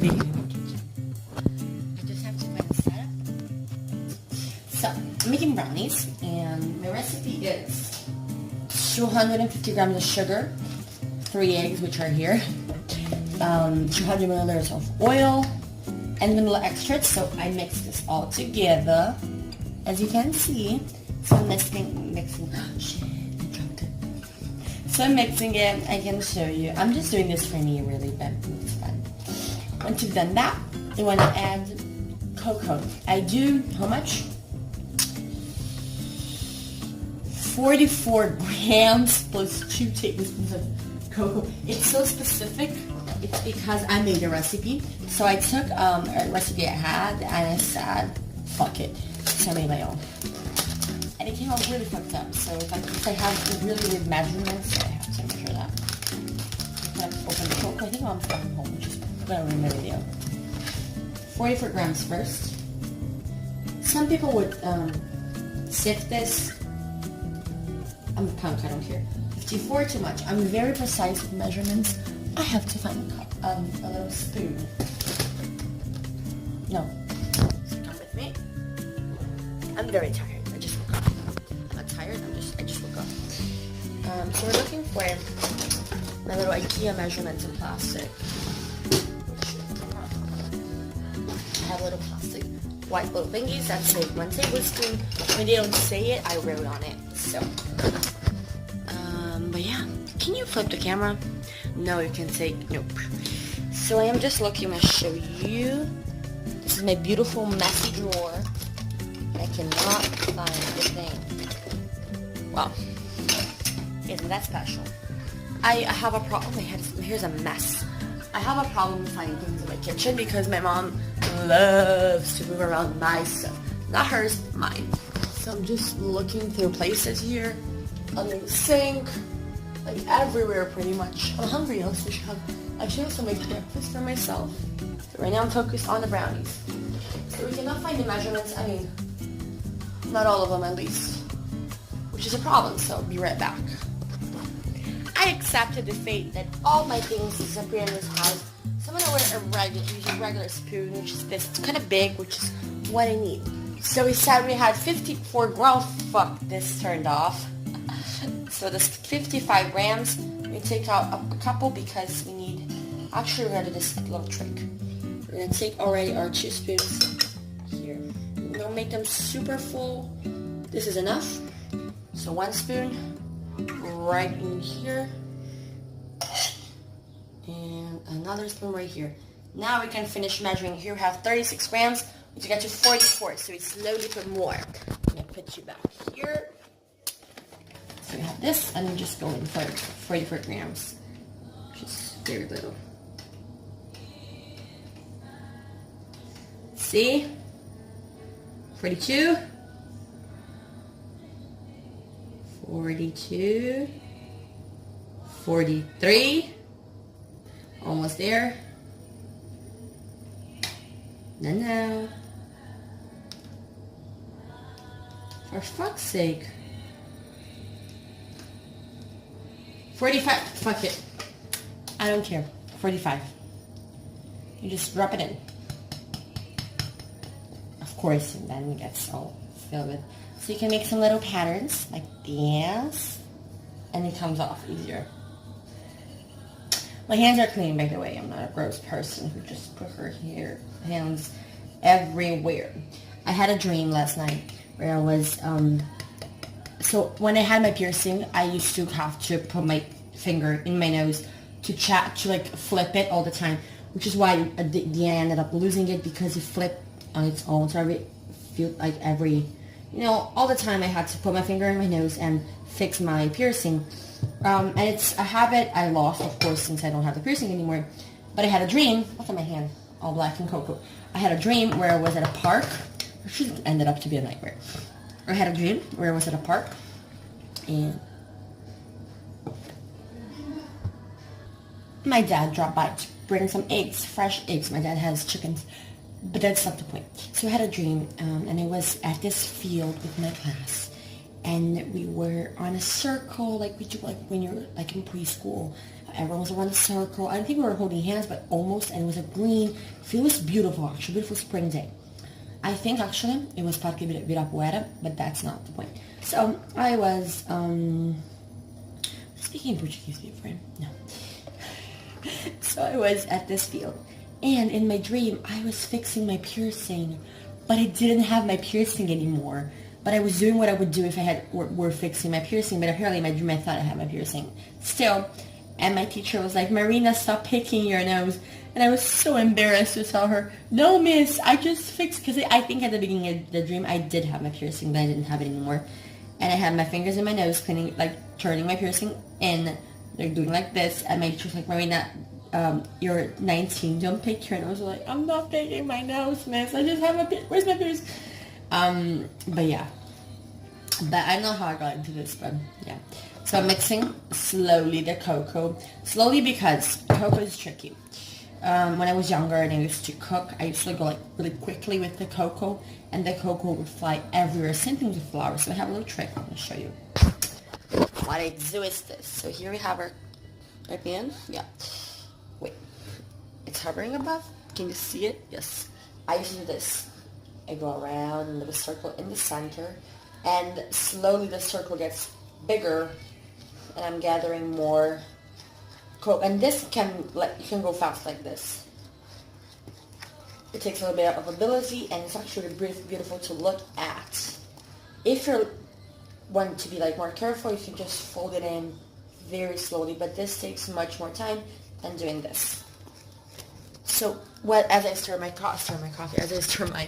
beginning of my kitchen. I just have to find a setup. So, I'm making brownies, and my recipe is 250 grams of sugar, 3 eggs, which are here, 200 milliliters of oil, and vanilla extract. So I mix this all together, as you can see. So I'm mixing, oh shit, I dropped it. So I'm mixing it, I can show you. I'm just doing this for me, really, but it's fun. Once you've done that, you want to add cocoa. I do, how much? 44 grams plus 2 tablespoons of cocoa. It's so specific. It's because I made a recipe. So I took a recipe I had and I said, fuck it. So I made my own. And it came out really fucked up. So if I have really weird measurements, so I have to measure that. I'm open the cocoa. I think Mom's coming home, which is gonna ruin my video. 44 grams first. Some people would sift this. I'm a punk, I don't care. 54 too much. I'm very precise with measurements. I have to find a little spoon. No. Come with me. I'm very tired. I just woke up. I'm not tired, I just woke up. So we're looking for my little IKEA measurements in plastic. I have little plastic white little thingies that say 1 tablespoon. When they don't say it, I wrote on it. So, but yeah. Can you flip the camera? No, you can say nope. So I am just looking to show you. This is my beautiful messy drawer. I cannot find the thing. Well, isn't that special? I have a problem. Here's a mess. I have a problem finding things in my kitchen because my mom loves to move around my stuff. Not hers, mine. So I'm just looking through places here. Under the sink. Like everywhere pretty much. I'm hungry. I should also make breakfast for myself. So right now I'm focused on the brownies. So we cannot find the measurements. I mean, not all of them at least. Which is a problem, so I'll be right back. I accepted the fate that all my things disappear in this house. So I'm gonna use a regular spoon, which is this. It's kind of big, which is what I need. So we said we had 54 grams. Fuck, this turned off. So this 55 grams, we take out a couple because we need, actually we're going to do this little trick. We're going to take already our 2 spoons here. Don't make them super full. This is enough. So 1 spoon right in here. And another spoon right here. Now we can finish measuring. Here we have 36 grams. We get to 44, so we slowly put more. I'm going to put you back here. So we have this, and I'm just going for 44 grams, which is very little. See? 42. 42. 43. Almost there. No. For fuck's sake. 45. Fuck it. I don't care. 45. You just drop it in. Of course, and then it gets all filled with. So you can make some little patterns like this, and it comes off easier. My hands are clean, by the way. I'm not a gross person who just put her hands everywhere. I had a dream last night where I was, so when I had my piercing, I used to have to put my finger in my nose to like flip it all the time, which is why at the end I ended up losing it because it flipped on its own. So I feel like all the time I had to put my finger in my nose and fix my piercing. And it's a habit I lost, of course, since I don't have the piercing anymore. But I had a dream. Look at my hand, all black and cocoa. I had a dream where I was at a park, which ended up to be a nightmare. I had a dream where I was at a park, and my dad dropped by to bring some eggs, fresh eggs. My dad has chickens, but that's not the point. So I had a dream, and I was at this field with my class, and we were on a circle like we do like when you're like in preschool. Everyone was around the circle. I think we were holding hands, but almost, and it was a green. It was beautiful, actually, beautiful spring day. I think, actually, it was Parque Ibirapuera, but that's not the point. So, I was, speaking Portuguese, my friend, no. So, I was at this field, and in my dream, I was fixing my piercing, but I didn't have my piercing anymore. But I was doing what I would do if I were fixing my piercing, but apparently in my dream I thought I had my piercing still. And my teacher was like, Marina, stop picking your nose. And I was so embarrassed to tell her, no, miss, I just fixed, because I think at the beginning of the dream I did have my piercing, but I didn't have it anymore. And I had my fingers in my nose, cleaning, like turning my piercing in. They're doing like this, and my teacher's like, Marina, you're 19, don't pick your nose. I was like, I'm not picking my nose, miss, I just have a piercing, where's my piercing? But yeah, but I don't know how I got into this, but yeah. So I'm mixing slowly the cocoa, slowly because cocoa is tricky. When I was younger and I used to cook, I used to go like really quickly with the cocoa, and the cocoa would fly everywhere. Same thing with flour. So I have a little trick. I'm gonna show you. What I do is this. So here we have our pan. Yeah. Wait, it's hovering above. Can you see it? Yes. I used to do this. I go around in the circle in the center, and slowly the circle gets bigger, and I'm gathering more cocoa. And this you can go fast like this. It takes a little bit of ability, and it's actually beautiful to look at. If you want to be like more careful, you can just fold it in very slowly, but this takes much more time than doing this. So as I stir my coffee, as I stir my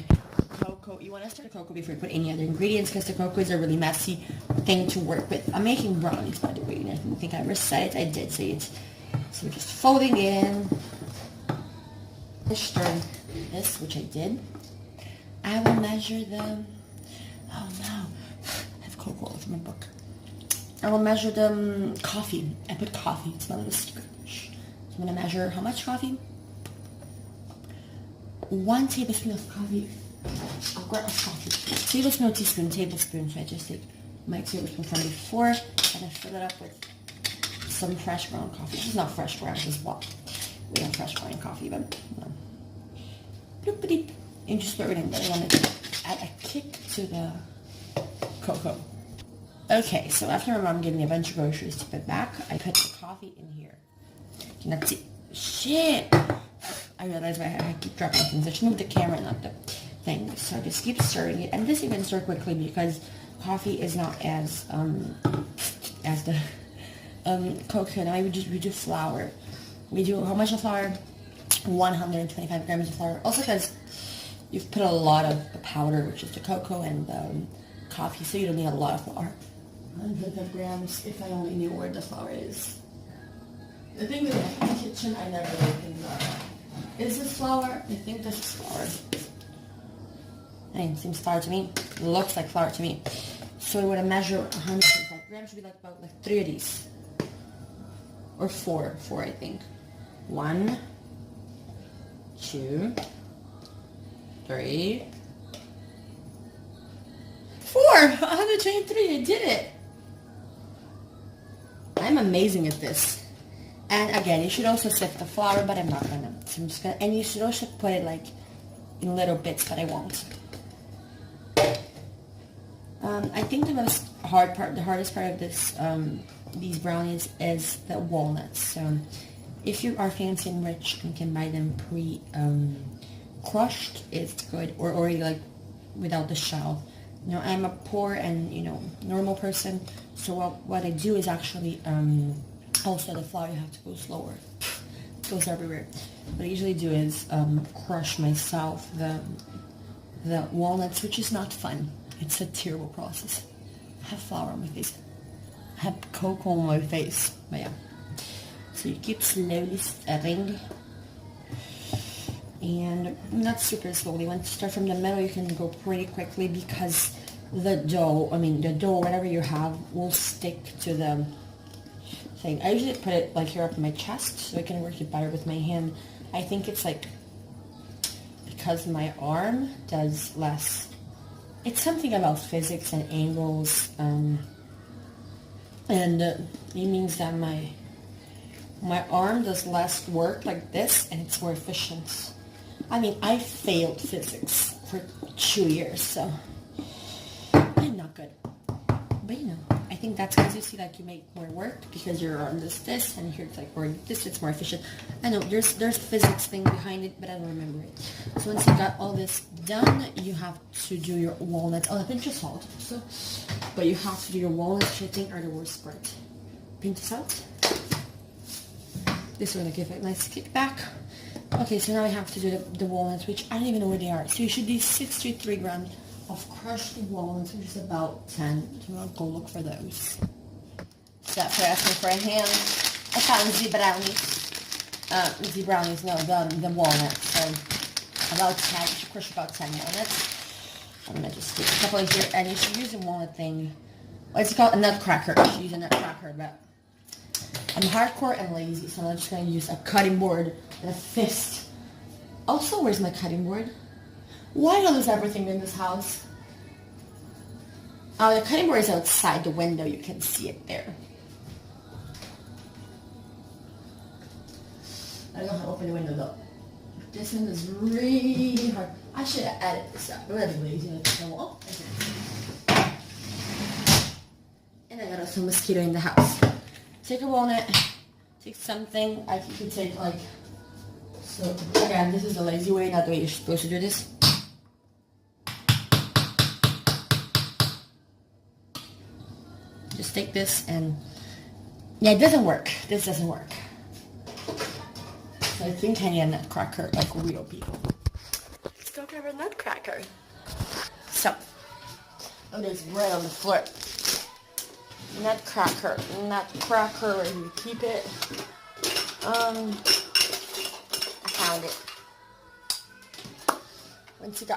cocoa, you want to stir the cocoa before you put any other ingredients, because the cocoa is a really messy thing to work with. I'm making brownies, by the way, and I don't think I ever said it. I did say it. So we're just folding in, stirring this, which I did. I will measure them. Oh no, I have cocoa all over my book. I will measure the coffee. I put coffee. It's my little secret. So I'm going to measure how much coffee. 1 tablespoon of coffee. A quart of coffee. Tablespoon or tablespoon. So I just take my tablespoon from before, and I fill it up with some fresh ground coffee. This is not fresh ground, this is what we have fresh ground coffee, but no. And just throw it in there. I want to add a kick to the cocoa. Okay, so after my mom gave me a bunch of groceries to put back, I put the coffee in here. And that's it. Shit! I realized I keep dropping things. I should move the camera, not the thing. So I just keep stirring it. And this you can stir quickly because coffee is not as the cocoa. Now we do flour. We do how much of flour? 125 grams of flour. Also because you've put a lot of the powder, which is the cocoa and coffee, so you don't need a lot of flour. 125 grams, if I only knew where the flour is. The thing with the kitchen, I never really think about that. Is this flour? I think this is flour. It seems flour to me. It looks like flour to me. So I would measure 125 grams should be like about 3 of these. Or 4 I think. 1, 2, 3, 4! 123, I did it! I'm amazing at this. And again, you should also sift the flour, but I'm not gonna. So I'm just gonna, and you should also put it like in little bits, but I won't. I think the hardest part of this, these brownies is the walnuts. So if you are fancy and rich and can buy them crushed, it's good, or already like without the shell. You know, I'm a poor and normal person, so what I do is actually also the flour you have to go slower. It goes everywhere. What I usually do is crush myself the walnuts, which is not fun. It's a terrible process. I have flour on my face. I have cocoa on my face. But yeah. So you keep slowly stirring. And not super slowly. Once you start from the middle, you can go pretty quickly because the dough, whatever you have, will stick to the thing. I usually put it like here up in my chest so I can work it better with my hand. I think it's like because my arm does less. It's something about physics and angles, and it means that my my arm does less work like this, and it's more efficient. I mean, I failed physics for 2 years, so I'm not good. But you know, I think that's because you see, like, you make more work because your arm does this, and here it's like, or this, it's more efficient. I know there's physics thing behind it, but I don't remember it. So once you got all this done, you have to do your walnuts. Oh, I pinch of salt. So, but you have to do your walnuts, which I think are the worst part. Pinch of salt. This will give it a nice kickback. Okay, so now I have to do the walnuts, which I don't even know where they are. So you should do 63 grams of crushed walnuts, which is about 10. So I'll go look for those. So after asking for a hand, I found the brownies, no, the walnuts. So about 10, you should crush about 10 walnuts. I'm gonna just stick a couple in here, and you should use a walnut thing. What's it called? A nutcracker. You should use a nutcracker, but I'm hardcore and lazy, so I'm just gonna use a cutting board and a fist. Also, where's my cutting board? Why do I lose everything in this house? Oh, the cutting board is outside the window. You can see it there. I don't know how to open the window though. This one is really hard. I should have added this up. I'm really lazy. Oh, and I got also a mosquito in the house. Take a walnut. Take something. I think you could take like. So again, this is the lazy way, not the way you're supposed to do this. Just take this and yeah, it doesn't work. This doesn't work. So I think I need a nutcracker like real people. Let's go grab a nutcracker. So, oh, there's bread on the floor. Nutcracker, where do you keep it? I found it. Once you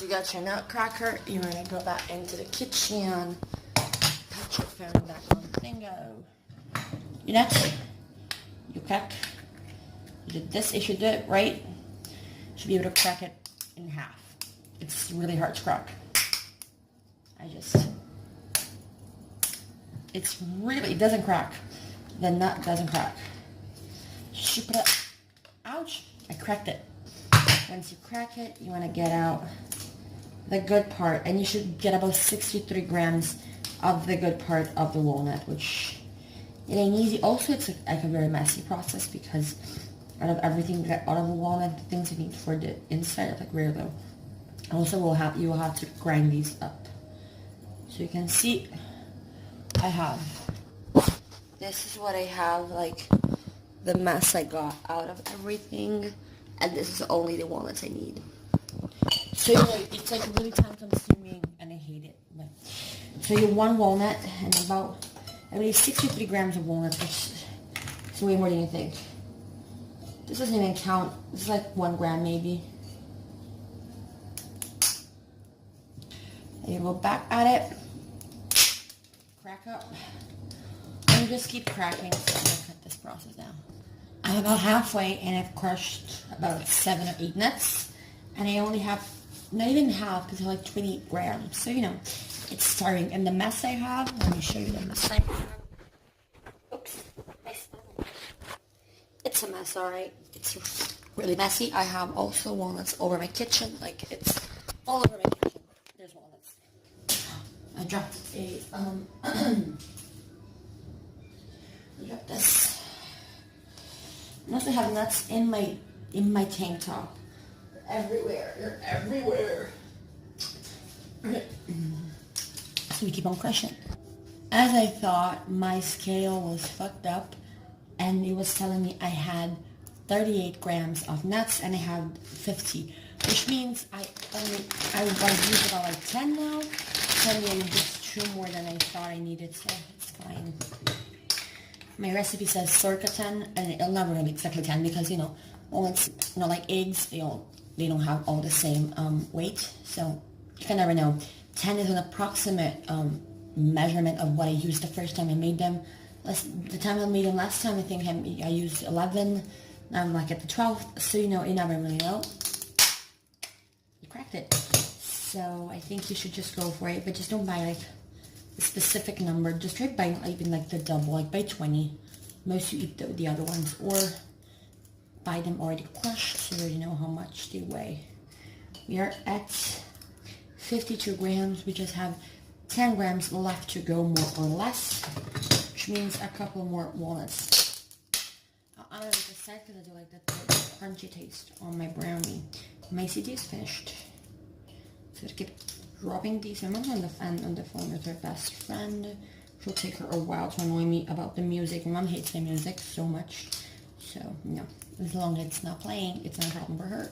got your nutcracker, you're gonna go back into the kitchen. Put your phone back on bingo. You nuts? You crack. You did this. If you do it right, you should be able to crack it in half. It's really hard to crack. It doesn't crack. The nut doesn't crack. Should put it. Ouch! I cracked it. Once you crack it, you want to get out the good part, and you should get about 63 grams of the good part of the walnut, which it ain't easy. Also, it's like a very messy process because out of everything you get out of the walnut, the things you need for the inside are like rare though. Also, you will have to grind these up. So you can see, this is what I have, like the mess I got out of everything, and this is only the walnuts I need. So it's like really time consuming, and I hate it. But, so you one walnut and about, I mean, 63 grams of walnuts, which is way more than you think. This doesn't even count. This is like 1 gram maybe. And you go back at it, crack up, and you just keep cracking. So I'm gonna cut this process down. I'm about halfway, and I've crushed about 7 or 8 nuts, and I only have, not even half, because they're like 28 grams. So, you know, it's starting. And the mess I have, let me show you the mess I have. Oops. It's a mess, alright. It's really messy. I have also walnuts over my kitchen. Like, it's all over my kitchen. There's walnuts. I dropped I dropped this. I also have nuts in my tank top. They're everywhere. They're everywhere. So we keep on crushing. As I thought, my scale was fucked up, and it was telling me I had 38 grams of nuts, and I had 50, which means I used about like 10 now. And just 2 more than I thought I needed, so it's fine. My recipe says circa 10, and it'll never be exactly 10 because, you know, walnuts, you know, like eggs, they don't have all the same weight, so you can never know. 10 is an approximate measurement of what I used the first time I made them. The time I made them last time, I think I used 11. Now I'm like at the 12th, so you know, you never really know. You cracked it. So I think you should just go for it, but just don't buy like a specific number. Just try buying even like the double, like buy 20. Most you eat the other ones or buy them already crushed so you already know how much they weigh. We are at 52 grams. We just have 10 grams left to go, more or less, which means a couple more walnuts. I'm a bit sad because I do like that crunchy taste on my brownie. My CD is finished. So to keep dropping these. I'm on the phone with her best friend. She'll take her a while to annoy me about the music. My mom hates the music so much. So, no. As long as it's not playing, it's not a problem for her.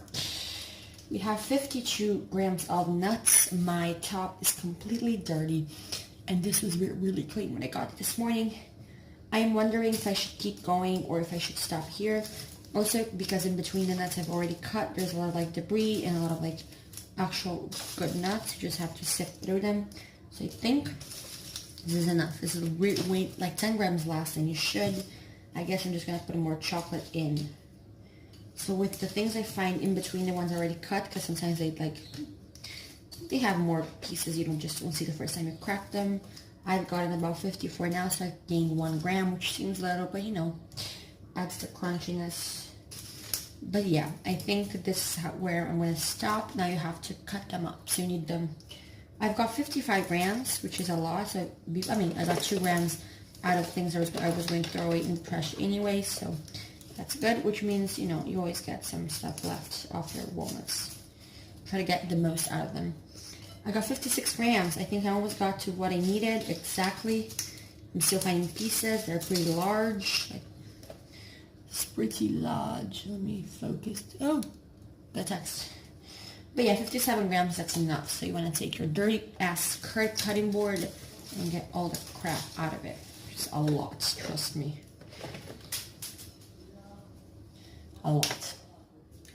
We have 52 grams of nuts. My top is completely dirty. And this was really clean when I got it this morning. I am wondering if I should keep going or if I should stop here. Also, because in between the nuts I've already cut, there's a lot of like debris and a lot of like actual good nuts. You just have to sift through them. So I think this is enough. This is weight like 10 grams less than you should. I guess I'm just going to put more chocolate in. So with the things I find in between the ones already cut, because sometimes they have more pieces, you don't see the first time you crack them. I've gotten about 54 now, so I've gained 1 gram, which seems little, but you know, adds the crunchiness. But yeah, I think this is where I'm going to stop. Now you have to cut them up, so you need them. I've got 55 grams, which is a lot. So I got 2 grams out of things I was going to throw away in the trash anyway, so that's good, which means, you know, you always get some stuff left off your walnuts. Try to get the most out of them. I got 56 grams. I think I almost got to what I needed exactly. I'm still finding pieces. They're pretty large. It's pretty large. Let me focus. Oh, the text. But yeah, 57 grams, that's enough. So you want to take your dirty ass cutting board and get all the crap out of it. It's a lot, trust me. A lot.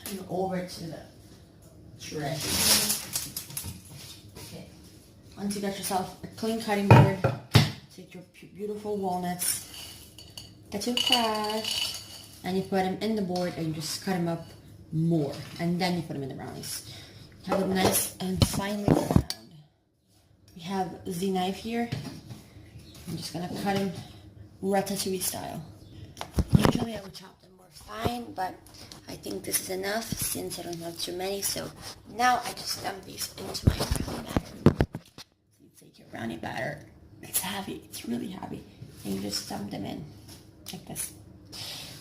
And over to the trash. Okay. Once you got yourself a clean cutting board, take your beautiful walnuts that you crushed, and you put them in the board and you just cut them up more. And then you put them in the brownies. Have it nice and finely ground. We have the knife here. I'm just gonna cut them ratatouille style. Usually I would chop them more fine, but I think this is enough since I don't have too many. So now I just dump these into my brownie batter. So you take your brownie batter. It's heavy. It's really heavy. And you just dump them in like this.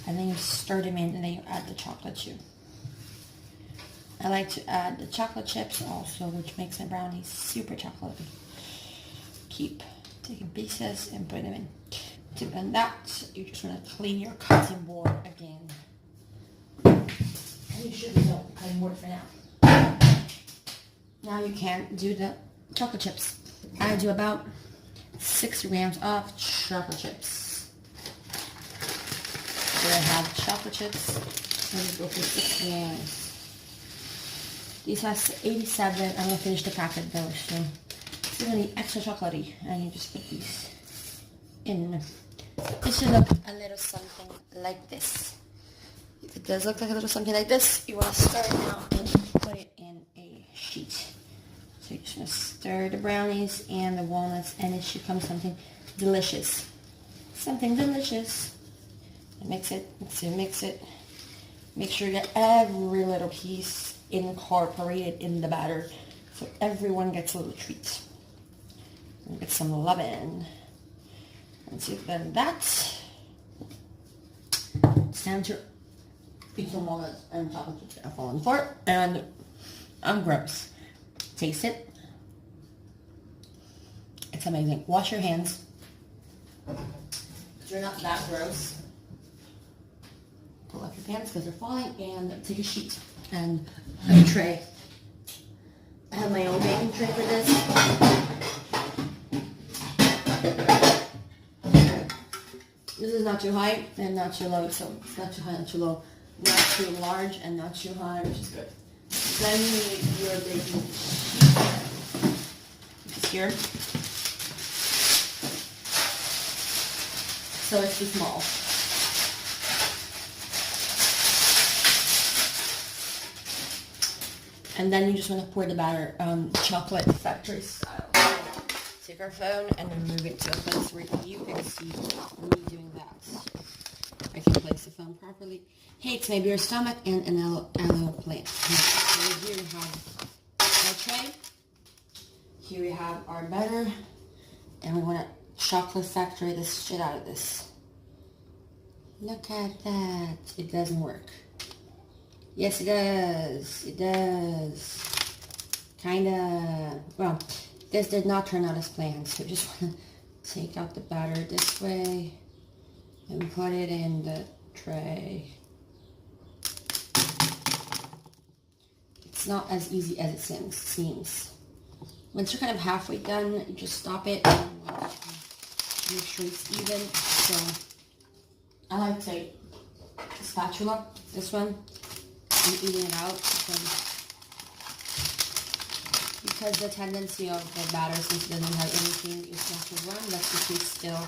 And then you stir them in and then you add the chocolate too. I like to add the chocolate chips also, which makes my brownies super chocolatey. Keep taking pieces and put them in. To blend that, you just want to clean your cutting board again. And you should be done with the cutting board for now. Now you can do the chocolate chips. I do about 6 grams of chocolate chips. So I have chocolate chips. Let me go for 6 grams. This has 87. I'm going to finish the packet though, so it's going to be extra chocolatey. And you just put these in. It should look a little something like this. If it does look like a little something like this, you want to stir it now and put it in a sheet. So you're just going to stir the brownies and the walnuts, and it should come something delicious. Something delicious. And mix it, mix it. Make sure you get every little piece incorporated in the batter, so everyone gets a little treat. And get some lovin'. Once you've done that, it's time to eat some walnuts and chocolate chips are falling apart, and I'm gross. Taste it. It's amazing. Wash your hands. They're not that gross. Pull up your pants because they're falling, and take a sheet and a tray. I have my own baking tray for this. This is not too high and not too low, so it's not too high, not too low, not too large and not too high, which is good. Then you need your baking sheet, which is here. So it's too small. And then you just want to pour the batter chocolate factory style. Take our phone and then move it to a place where you can see me doing that. I can place the film properly. Hey, it's maybe your stomach and an aloe plant. So here we have our tray. Here we have our batter. And we want to chocolate factory the shit out of this. Look at that. It doesn't work. Yes, it does. It does. Kinda. Well, this did not turn out as planned. So just want to take out the batter this way and put it in the tray. It's not as easy as it seems. Once you're kind of halfway done, you just stop it and make sure it's even. So I like to take a spatula, this one, and even it out because the tendency of the batter, since it doesn't have anything, is not to run, lets the cake still,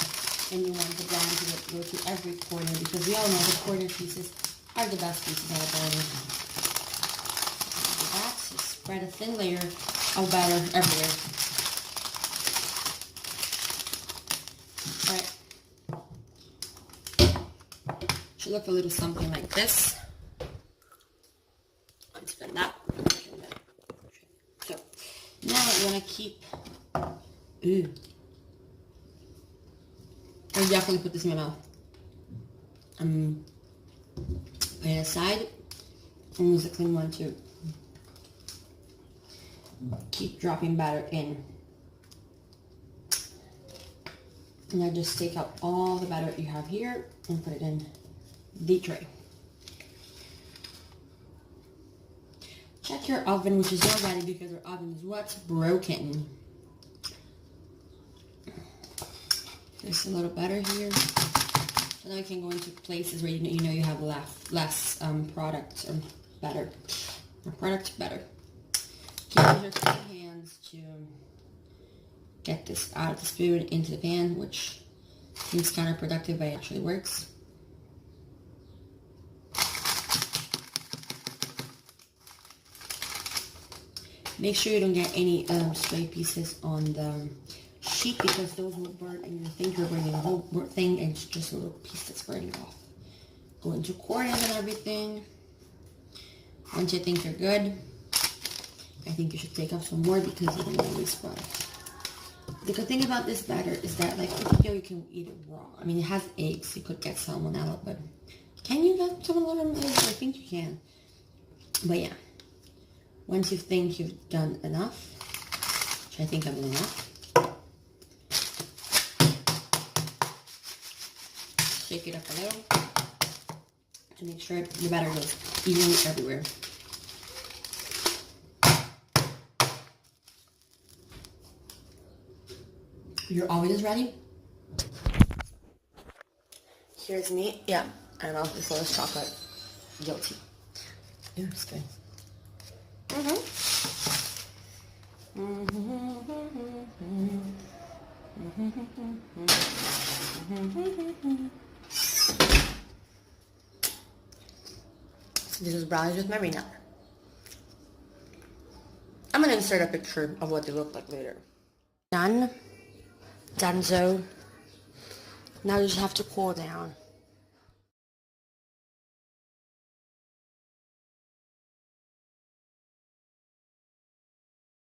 and you want the brown to go to every corner because we all know the corner pieces are the best pieces of the brownie. That's spread a thin layer of batter everywhere. Alright. Should look a little something like this. Let's spin that. So now you want to keep. Ooh. I definitely put this in my mouth. Put it aside and use a clean one too. Keep dropping batter in. And I just take out all the batter you have here and put it in the tray. Check your oven, which is not ready because our oven is what's broken. There's a little batter here. So now you can go into places where you know you have less product or batter. Product better. Keep your clean hands to get this out of the spoon into the pan, which seems counterproductive, but it actually works. Make sure you don't get any stray pieces on the sheet because those will burn and you think you're burning the whole thing and it's just a little piece that's burning off. Go into corners and everything. Once you think you're good, I think you should take off some more because you're going to waste product. The good thing about this batter is that, like, you can eat it raw. I mean, it has eggs. You could get salmonella, but can you get salmonella from eggs? I think you can. But yeah, once you think you've done enough, which I think I've done enough, shake it up a little to make sure the batter goes evenly everywhere. Your oven is ready. Here's me. Yeah, I know this little chocolate. Guilty. Ooh, it's good. So this is brownies with Marina. I'm gonna insert a picture of what they look like later. Done. Done so. Now you just have to cool down.